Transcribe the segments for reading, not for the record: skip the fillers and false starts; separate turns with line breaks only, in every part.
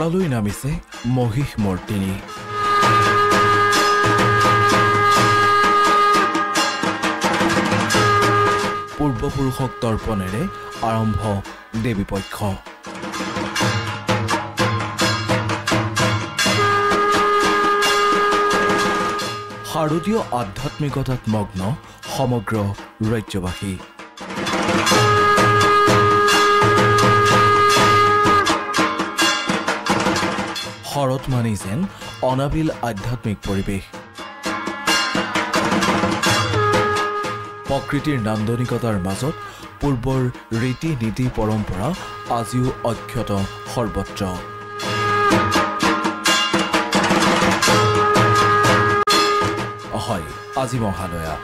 ধৰালৈ নামিছে মহিষ মৰ্দিনী। পূৰ্বপুৰুষক তৰ্পণেৰে আৰম্ভ দেৱী পক্ষ। শাৰদীয় আধ্যাত্মিকতাত মগ্ন সমগ্ৰ ৰাজ্যবাসী। শৰৎ মানি যেন অনাবিল আধ্যাত্মিক পৰিৱেশ। প্ৰকৃতিৰ নান্দনিকতাৰ মাজত পূৰ্বৰ ৰীতি নীতি পৰম্পৰা আজিও অক্ষত সৰ্বত্ৰ। হয়, আজি মহালয়া।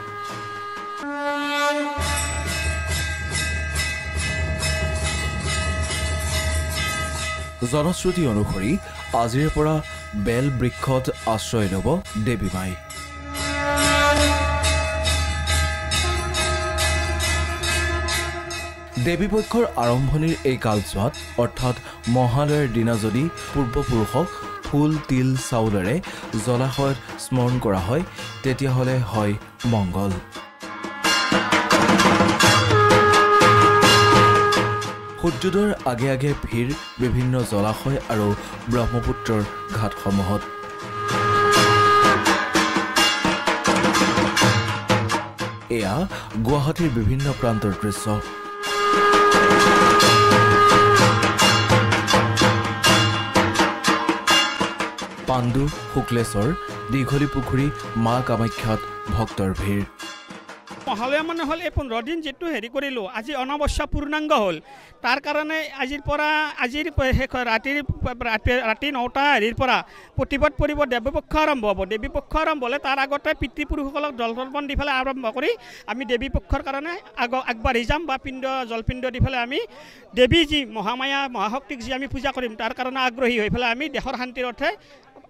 জনশ্ৰুতি অনুসৰি আজিৰ পৰা বেল বৃক্ষত আশ্ৰয় ল'ব দেৱী মাই। দেৱী পক্ষৰ আৰম্ভণিৰ এই কালছোৱাত অৰ্থাৎ মহালয়াৰ দিনা যদি পূৰ্বপুৰুষক ফুল তিল চাউলেৰে জলাশয়ত স্মৰণ কৰা হয় তেতিয়াহ'লে হয় মংগল। সূৰ্যোদয়ৰ আগে আগে ভিৰ বিভিন্ন জলাশয় আৰু ব্ৰহ্মপুত্ৰৰ ঘাটসমূহত। এয়া গুৱাহাটীৰ বিভিন্ন প্ৰান্তৰ দৃশ্য। পাণ্ডু, শুক্লেশ্বৰ, দীঘলী পুখুৰী, মা কামাখ্যাত ভক্তৰ ভিৰ।
মহালয়া মানে হ'ল এই 15 দিন যিটো হেৰি কৰিলোঁ, আজি অমাৱস্যা পূৰ্ণাংগ হ'ল। তাৰ কাৰণে আজিৰ ৰাতি 9টা হেৰিৰ পৰা প্ৰতিবাদ পৰিব দেৱী পক্ষ আৰম্ভ হ'ব। দেৱী পক্ষ আৰম্ভ হ'লে তাৰ আগতে পিতৃপুৰুষসকলক জলতৰ্পণ দি পেলাই আৰম্ভ কৰি আমি দেৱী পক্ষৰ কাৰণে আগবাঢ়ি যাম বা জলপিণ্ড দি পেলাই আমি দেৱী যি মহামায়া মহাশক্তিক যি আমি পূজা কৰিম তাৰ কাৰণে আগ্ৰহী হৈ পেলাই আমি দেশৰ শান্তিৰ অৰ্থে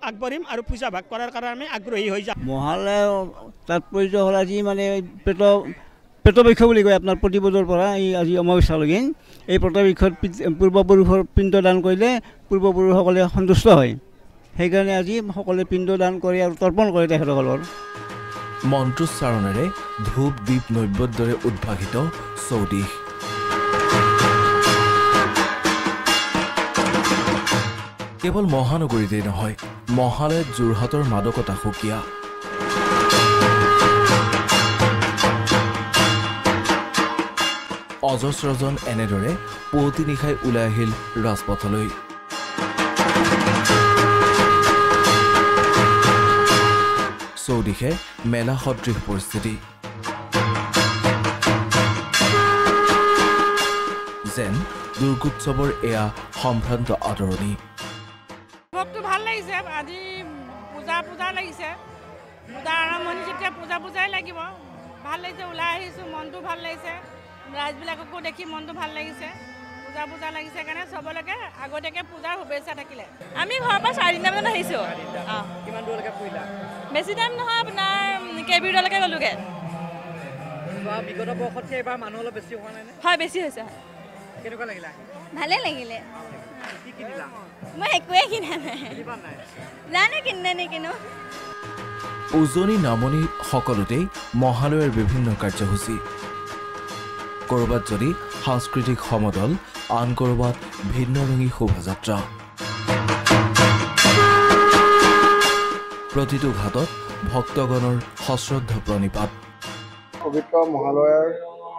আগবাঢ়িম আৰু পূজা ভাগ কৰাৰ কাৰণে আমি আগ্ৰহী হৈ যাম।
মহালয়া তাৎপৰ্য হ'ল আজি মানে পেটবৃক্ষ বুলি কয় আপোনাৰ প্ৰতিপদৰ পৰা এই আজি অমাৱস্যালৈকে এই পেটবৃক্ষত পূৰ্বপুৰুষৰ পিণ্ড দান কৰিলে পূৰ্বপুৰুষসকলে সন্তুষ্ট হয়। সেইকাৰণে আজি সকলোৱে পিণ্ড দান কৰে আৰু তৰ্পণ কৰে তেখেতসকলৰ।
মন্ত্ৰোচ্চাৰণেৰে ধূপ দীপ নৈবেদ্যৰে উদ্ভাসিত চৌদিশ। কেৱল মহানগৰীতেই নহয়, মহালয়াত যোৰহাটৰ মাদকতা সুকীয়া। অজস্ৰজন এনেদৰে পুৱতি নিশাই ওলাই আহিল ৰাজপথলৈ। চৌদিশে মেলা সদৃশ পৰিস্থিতি। যেন দুৰ্গোৎসৱৰ এয়া সম্ভ্ৰান্ত আদৰণি।
ভাল লাগিছে, আজি পূজা লাগিছে। পূজা আৰম্ভণি যেতিয়া পূজাই লাগিব। ভাল লাগিছে, ওলাই আহিছোঁ, মনটো ভাল লাগিছে। ৰাইজবিলাককো দেখি মনটো ভাল লাগিছে। পূজা লাগিছে কাৰণে চবলৈকে আগতীয়াকৈ পূজাৰ শুভেচ্ছা থাকিলে।
আমি ঘৰৰ পৰা 4 দিনমান আহিছোঁ।
কিমান দূৰলৈকে ফুৰিলা?
বেছি টাইম নহয়, আপোনাৰ কেইবিৰলৈকে গ'লোগৈ।
বিগত বৰ্ষতকৈ এইবাৰ মানুহ অলপ বেছি হোৱা নাই?
হয়, বেছি হৈছে।
কেনেকুৱা লাগিলে?
ভালে লাগিলে।
কি কিনিলা?
মই একোৱে কিনা নাই। জানো কিনে নিকিনো।
উজনি নামনি সকলোতেই মহালয়াৰ বিভিন্ন কাৰ্যসূচী। ক'ৰবাত যদি সাংস্কৃতিক সমদল, আন ক'ৰবাত ভিন্নৰঙী শোভাযাত্ৰা। প্ৰতিটো ঘাটত ভক্তগণৰ সশ্ৰদ্ধ প্ৰণিপাত।
পবিত্ৰ মহালয়াৰ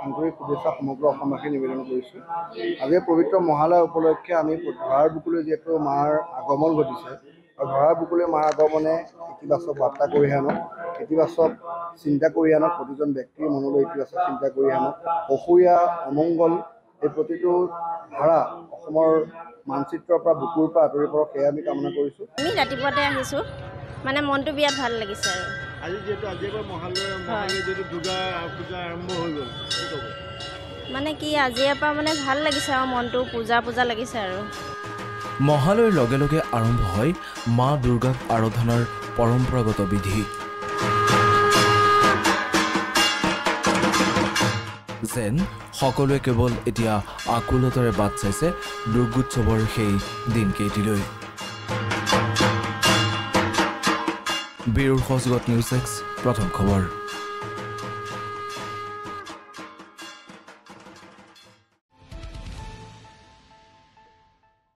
আন্তৰিক শুভেচ্ছা সমগ্ৰ অসমবাসী নিবেদন কৰিছোঁ। আজি পবিত্ৰ মহালয়া উপলক্ষে আমি ধৰাৰ বুকুলৈ যিহেতু মাৰ আগমন ঘটিছে আৰু ধৰাৰ বুকুলৈ মাৰ আগমনে ইতিবাচক বাৰ্তা কঢ়িয়াই আনক, ইতিবাচক চিন্তা কৰি আনক, প্ৰতিজন ব্যক্তিৰ মনলৈ ইতিবাচক চিন্তা কৰি আনক। অসূয়া অমংগল এই প্ৰতিটো ধাৰা অসমৰ মানচিত্ৰৰ পৰা বুকুৰ পৰা আঁতৰি পৰক, সেয়া আমি কামনা কৰিছোঁ।
আমি ৰাতিপুৱাতে আহিছোঁ, মানে মনটো বিৰাট ভাল লাগিছে আৰু
আজি যিহেতু মহালয়া যিহেতু দুৰ্গা পূজা আৰম্ভ হৈ গ'ল, কি ক'ব?
মানে কি আজিৰ পৰা মানে ভাল লাগিছে আৰু মনটো পূজা লাগিছে আৰু।
মহালয়াৰ লগে লগে আৰম্ভ হয় মা দুৰ্গাক আৰাধনাৰ পৰম্পৰাগত বিধি। যেন সকলোৱে কেৱল এতিয়া আকুলতাৰে বাট চাইছে দুৰ্গোৎসৱৰ সেই দিনকেইটিলৈ। ব্যুৰ সহযোগত নিউজ 6 প্ৰথম খবৰ